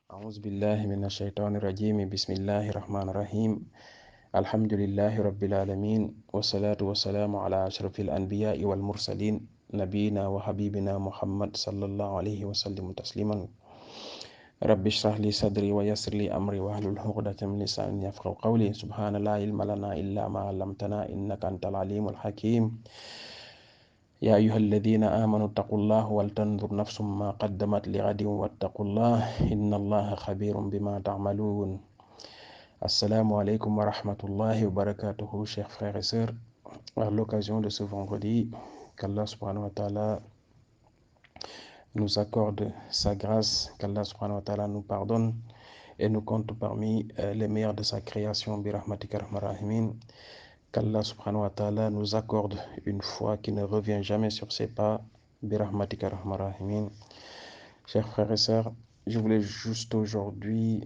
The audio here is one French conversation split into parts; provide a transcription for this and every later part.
أعوذ بالله من الشيطان الرجيم بسم الله الرحمن الرحيم الحمد لله رب العالمين والصلاة والسلام على أشرف الأنبياء والمرسلين نبينا وحبيبنا محمد صلى الله عليه وسلم تسليما رب اشرح لي صدري ويسر لي أمري واحلل عقدة من لساني يفقهوا قولي سبحان لا علم لنا إلا ما علمتنا إنك أنت العليم الحكيم يا أيها الذين آمنوا اتقوا الله ولتنظر نفس ما قدمت لغد واتقوا الله إن الله خبير بما تعملون. Assalamu alaikum wa rahmatullahi wa barakatuhu, chers frères et sœurs. À l'occasion de ce vendredi, qu'Allah subhanahu wa ta'ala nous accorde sa grâce, qu'Allah subhanahu wa ta'ala nous pardonne et nous compte parmi les meilleurs de sa création, bi rahmatika arhamar rahimin. Qu'Allah subhanahu wa ta'ala nous accorde une foi qui ne revient jamais sur ses pas, bi rahmatika arhamar rahimin. Chers frères et sœurs, je voulais juste aujourd'hui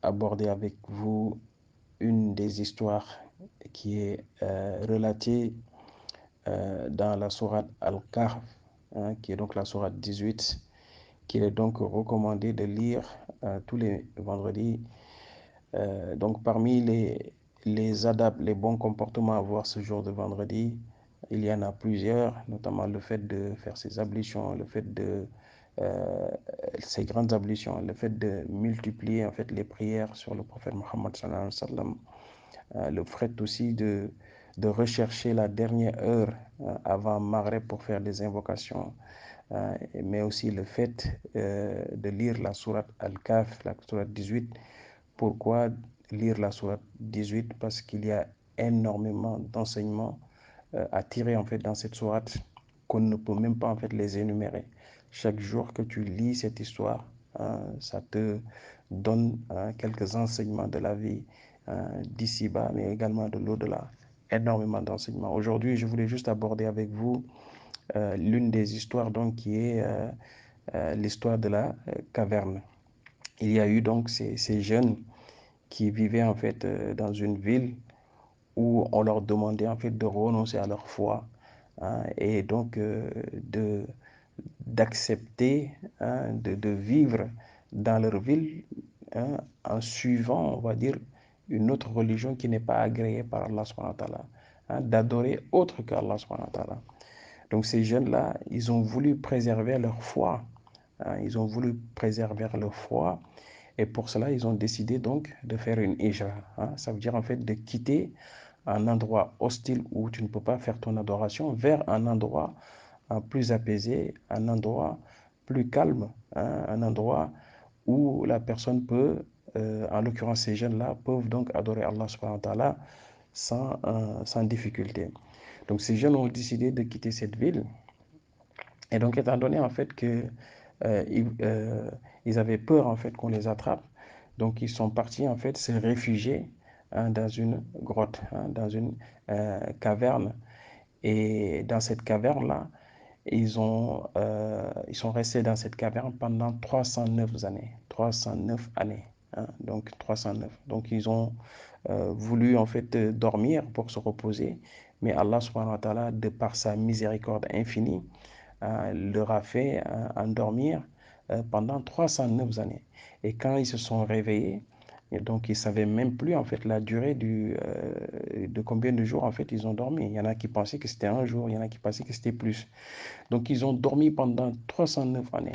aborder avec vous une des histoires qui est relatée dans la sourate Al-Kahf, qui est donc la sourate 18, qu'il est donc recommandé de lire tous les vendredis. Donc parmi les adab, les bons comportements à avoir ce jour de vendredi, il y en a plusieurs, notamment le fait de faire ses ablutions, le fait de ces grandes ablutions, le fait de multiplier en fait les prières sur le prophète Mohammed sallallahu alayhi wa sallam, le fait aussi de rechercher la dernière heure avant Maghreb pour faire des invocations, mais aussi le fait de lire la sourate Al-Kahf, la sourate 18. Pourquoi lire la sourate 18? Parce qu'il y a énormément d'enseignements à tirer en fait dans cette sourate qu'on ne peut même pas en fait les énumérer. Chaque jour que tu lis cette histoire, ça te donne quelques enseignements de la vie d'ici-bas, mais également de l'au-delà. Énormément d'enseignements. Aujourd'hui, je voulais juste aborder avec vous l'une des histoires donc qui est l'histoire de la caverne. Il y a eu donc ces jeunes qui vivaient en fait dans une ville où on leur demandait en fait de renoncer à leur foi et donc d'accepter de vivre dans leur ville en suivant, on va dire, une autre religion qui n'est pas agréée par Allah subhanahu wa ta'ala, d'adorer autre qu'Allah subhanahu wa ta'ala. Donc ces jeunes-là, ils ont voulu préserver leur foi. Ils ont voulu préserver leur foi et pour cela, ils ont décidé donc de faire une hijra. Ça veut dire en fait de quitter un endroit hostile où tu ne peux pas faire ton adoration vers un endroit plus apaisé, un endroit plus calme, un endroit où la personne peut, en l'occurrence ces jeunes-là, peuvent donc adorer Allah subhanahu wa ta'ala sans difficulté. Donc ces jeunes ont décidé de quitter cette ville. Et donc étant donné en fait que ils avaient peur en fait qu'on les attrape, donc ils sont partis en fait se réfugier dans une grotte, dans une caverne. Et dans cette caverne-là, ils sont restés dans cette caverne pendant 309 années. 309 années. Donc 309. Donc ils ont voulu en fait dormir pour se reposer. Mais Allah subhanahu wa ta'ala, de par sa miséricorde infinie, leur a fait endormir pendant 309 années. Et quand ils se sont réveillés, et donc ils ne savaient même plus en fait la durée de combien de jours en fait ils ont dormi. Il y en a qui pensaient que c'était un jour, il y en a qui pensaient que c'était plus. Donc ils ont dormi pendant 309 années.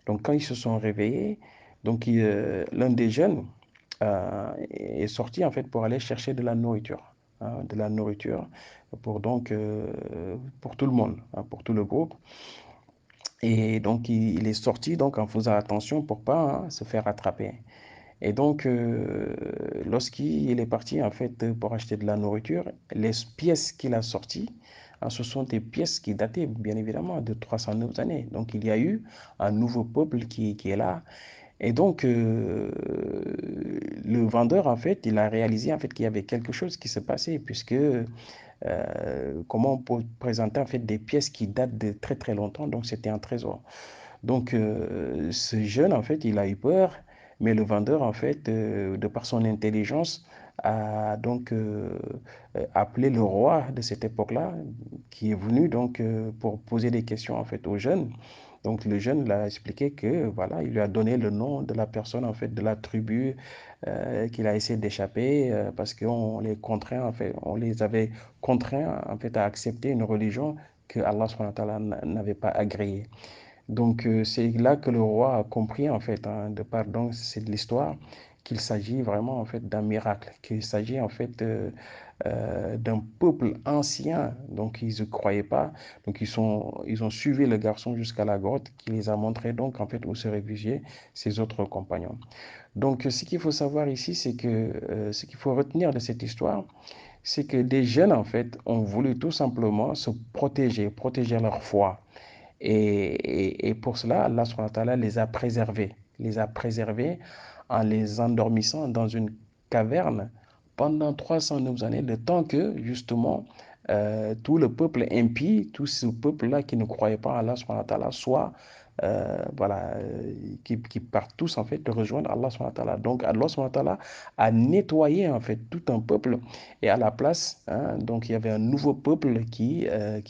Donc quand ils se sont réveillés, donc l'un des jeunes est sorti en fait pour aller chercher de la nourriture. De la nourriture pour donc pour tout le monde, pour tout le groupe. Et donc il est sorti donc en faisant attention pour pas se faire attraper. Et donc lorsqu'il est parti en fait pour acheter de la nourriture, les pièces qu'il a sorties, ce sont des pièces qui dataient bien évidemment de 309 années. Donc il y a eu un nouveau peuple qui est là. Et donc le vendeur en fait, il a réalisé en fait qu'il y avait quelque chose qui se passait puisque comment on peut présenter en fait des pièces qui datent de très très longtemps. Donc c'était un trésor. Donc ce jeune en fait, il a eu peur, mais le vendeur en fait, de par son intelligence, a donc appelé le roi de cette époque-là, qui est venu donc pour poser des questions en fait aux jeunes. Donc le jeune l'a expliqué que voilà, il lui a donné le nom de la personne en fait de la tribu qu'il a essayé d'échapper parce qu'on les contraint en fait, on les avait contraints en fait à accepter une religion que Allah subhanahu wa ta'ala n'avait pas agréée. Donc c'est là que le roi a compris en fait, hein, de par donc c'est de l'histoire, qu'il s'agit vraiment en fait d'un miracle, qu'il s'agit en fait d'un peuple ancien, donc ils ne croyaient pas, donc ils ont suivi le garçon jusqu'à la grotte, qui les a montré donc en fait où se réfugier ses autres compagnons. Donc ce qu'il faut savoir ici, c'est que ce qu'il faut retenir de cette histoire, c'est que des jeunes en fait ont voulu tout simplement se protéger, protéger leur foi. Et pour cela, Allah subhanahu wa ta'ala les a préservés en les endormissant dans une caverne pendant 309 années, le temps que justement tout le peuple impie, tout ce peuple-là qui ne croyait pas en Allah subhanahu wa ta'ala, soit voilà, qui partent tous en fait de rejoindre Allah subhanahu wa ta'ala. Donc Allah subhanahu wa ta'ala a nettoyé en fait tout un peuple et à la place, hein, donc il y avait un nouveau peuple qui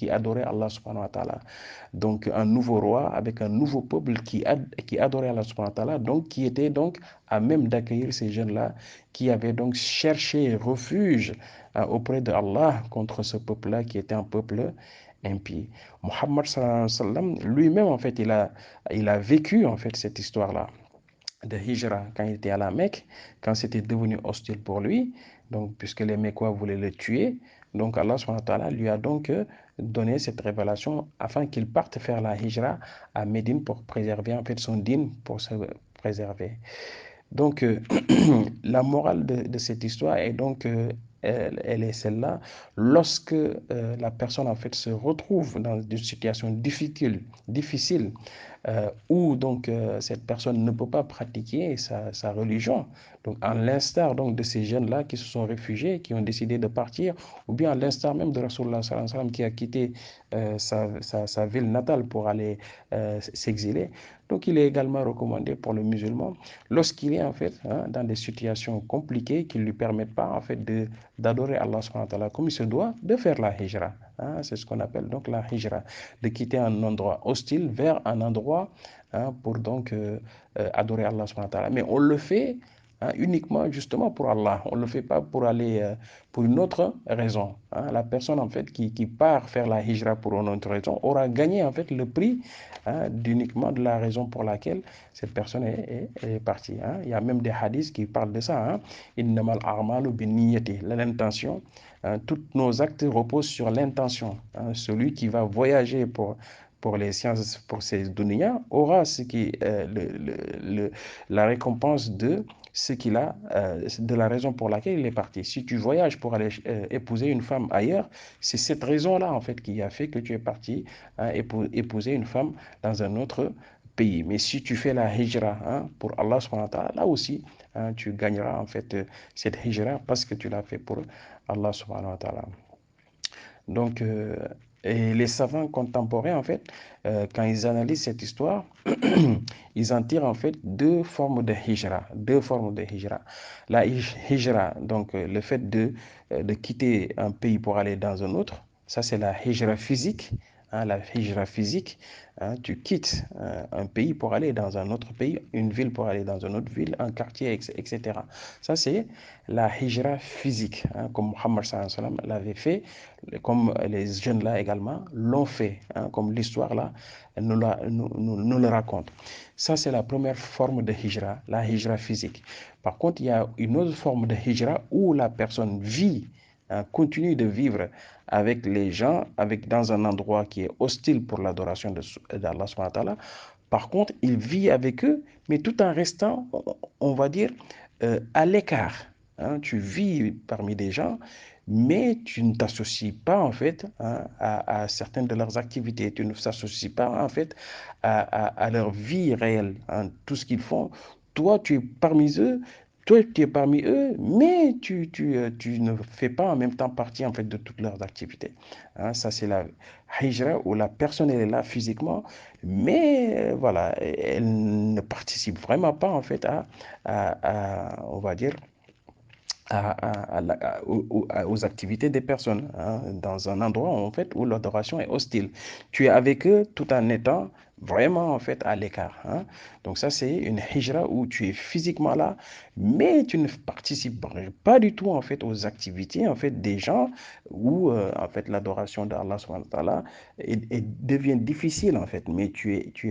adorait Allah subhanahu wa ta'ala. Donc un nouveau roi avec un nouveau peuple qui adorait Allah subhanahu wa ta'ala, donc qui était donc à même d'accueillir ces jeunes-là qui avaient donc cherché refuge auprès de Allah contre ce peuple-là qui était un peuple impie. Muhammad sallallahu alayhi wa sallam, lui-même en fait il a vécu en fait cette histoire-là de Hijra quand il était à la Mecque, quand c'était devenu hostile pour lui, donc puisque les Mecquois voulaient le tuer, donc Allah subhanahu wa ta'ala lui a donc donné cette révélation afin qu'il parte faire la Hijra à Médine pour préserver en fait son dîne, pour se préserver. Donc, la morale de cette histoire est donc, elle est celle-là. Lorsque la personne en fait se retrouve dans une situation difficile où donc cette personne ne peut pas pratiquer sa religion, donc à l'instar donc de ces jeunes-là qui se sont réfugiés, qui ont décidé de partir, ou bien à l'instar même de Rasulullah sallallahu alayhi wa sallam qui a quitté sa ville natale pour aller s'exiler. Donc, il est également recommandé pour le musulman lorsqu'il est en fait hein, dans des situations compliquées qui ne lui permettent pas en fait d'adorer Allah subhanahu wa ta'ala comme il se doit, de faire la hijra. Hein, c'est ce qu'on appelle donc la hijra, de quitter un endroit hostile vers un endroit hein, pour donc adorer Allah subhanahu wa ta'ala. Mais on le fait hein, uniquement justement pour Allah. On ne le fait pas pour aller pour une autre raison. Hein. La personne en fait qui part faire la hijra pour une autre raison aura gagné en fait le prix hein, uniquement de la raison pour laquelle cette personne est partie. Hein. Il y a même des hadiths qui parlent de ça. Hein. Innamal a'malu binniyati, l'intention. Hein, tous nos actes reposent sur l'intention. Hein. Celui qui va voyager pour les sciences, pour ces dunya, aura ce qui, la récompense de ce qu'il a, de la raison pour laquelle il est parti. Si tu voyages pour aller épouser une femme ailleurs, c'est cette raison-là, en fait, qui a fait que tu es parti hein, épouser une femme dans un autre pays. Mais si tu fais la hijra hein, pour Allah subhanahu wa ta'ala, là aussi, hein, tu gagneras en fait cette hijra parce que tu l'as fait pour Allah subhanahu wa ta'ala. Donc, et les savants contemporains, en fait, quand ils analysent cette histoire, ils en tirent en fait deux formes de hijra. Deux formes de hijra. La hijra, donc le fait de quitter un pays pour aller dans un autre, ça c'est la hijra physique. Hein, la hijra physique, hein, tu quittes un pays pour aller dans un autre pays, une ville pour aller dans une autre ville, un quartier, etc. Ça c'est la hijra physique, hein, comme Muhammad sallallahu alayhi wa sallam l'avait fait, comme les jeunes là également l'ont fait, hein, comme l'histoire là nous le raconte. Ça, c'est la première forme de hijra, la hijra physique. Par contre, il y a une autre forme de hijra où la personne vit, hein, continue de vivre avec les gens, dans un endroit qui est hostile pour l'adoration d'Allah subhanahu wa ta'ala. Par contre, il vit avec eux, mais tout en restant, on va dire, à l'écart. Hein. Tu vis parmi des gens, mais tu ne t'associes pas en fait hein, à certaines de leurs activités. Tu ne t'associes pas en fait à leur vie réelle, hein, tout ce qu'ils font. Toi, tu es parmi eux. Toi, tu es parmi eux, mais tu ne fais pas en même temps partie en fait de toutes leurs activités. Hein, ça, c'est la hijra où la personne elle est là physiquement, mais voilà, elle ne participe vraiment pas en fait on va dire, aux activités des personnes, hein, dans un endroit en fait où l'adoration est hostile. Tu es avec eux tout en étant vraiment en fait à l'écart, hein. Donc ça c'est une hijra où tu es physiquement là, mais tu ne participes pas du tout en fait aux activités en fait des gens où en fait l'adoration d'Allah subhanahu wa ta'ala devient difficile en fait, mais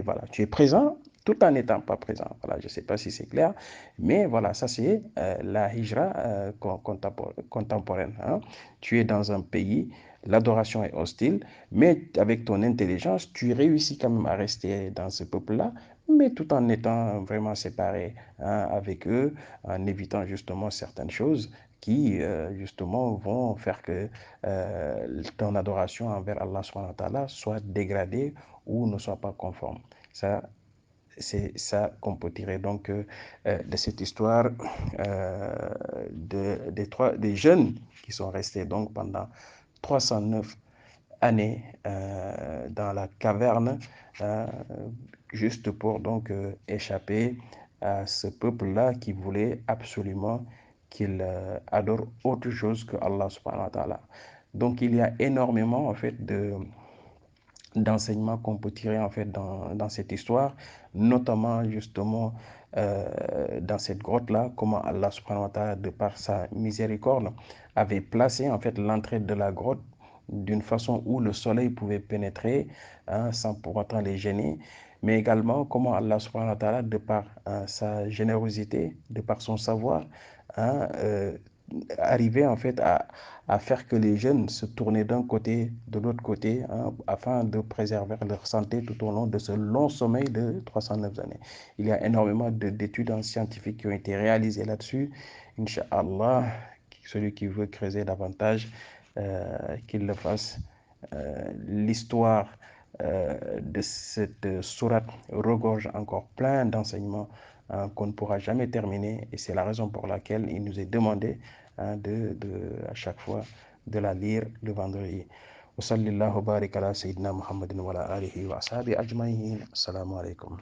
voilà, tu es présent tout en n'étant pas présent. Voilà, je ne sais pas si c'est clair. Mais voilà, ça c'est la hijra contemporaine, hein. Tu es dans un pays, l'adoration est hostile, mais avec ton intelligence, tu réussis quand même à rester dans ce peuple-là, mais tout en étant vraiment séparé, hein, avec eux, en évitant justement certaines choses qui justement vont faire que ton adoration envers Allah subhanahu wa ta'ala soit dégradée ou ne soit pas conforme. Ça, c'est ça qu'on peut tirer donc de cette histoire des jeunes qui sont restés donc pendant 309 années dans la caverne, euh, juste pour donc échapper à ce peuple-là qui voulait absolument qu'il adore autre chose que Allah subhanahu wa ta'ala. Donc il y a énormément en fait d'enseignements qu'on peut tirer en fait dans cette histoire, notamment justement dans cette grotte-là, comment Allah subhanahu wa ta'ala, de par sa miséricorde, avait placé en fait l'entrée de la grotte d'une façon où le soleil pouvait pénétrer, hein, sans pour autant les gêner, mais également comment Allah subhanahu wa ta'ala, de par sa générosité, de par son savoir, hein, arrivait en fait à faire que les jeunes se tournaient d'un côté, de l'autre côté, hein, afin de préserver leur santé tout au long de ce long sommeil de 309 années. Il y a énormément d'études scientifiques qui ont été réalisées là-dessus. Inch'Allah, celui qui veut creuser davantage, qu'il le fasse. L'histoire de cette sourate regorge encore plein d'enseignements qu'on ne pourra jamais terminer, et c'est la raison pour laquelle il nous est demandé, hein, à chaque fois de la lire le vendredi. Wa sallallahu barik ala sayyidina Muhammadin wa ala alihi wa ashabi ajma'in. Assalamu alaikum.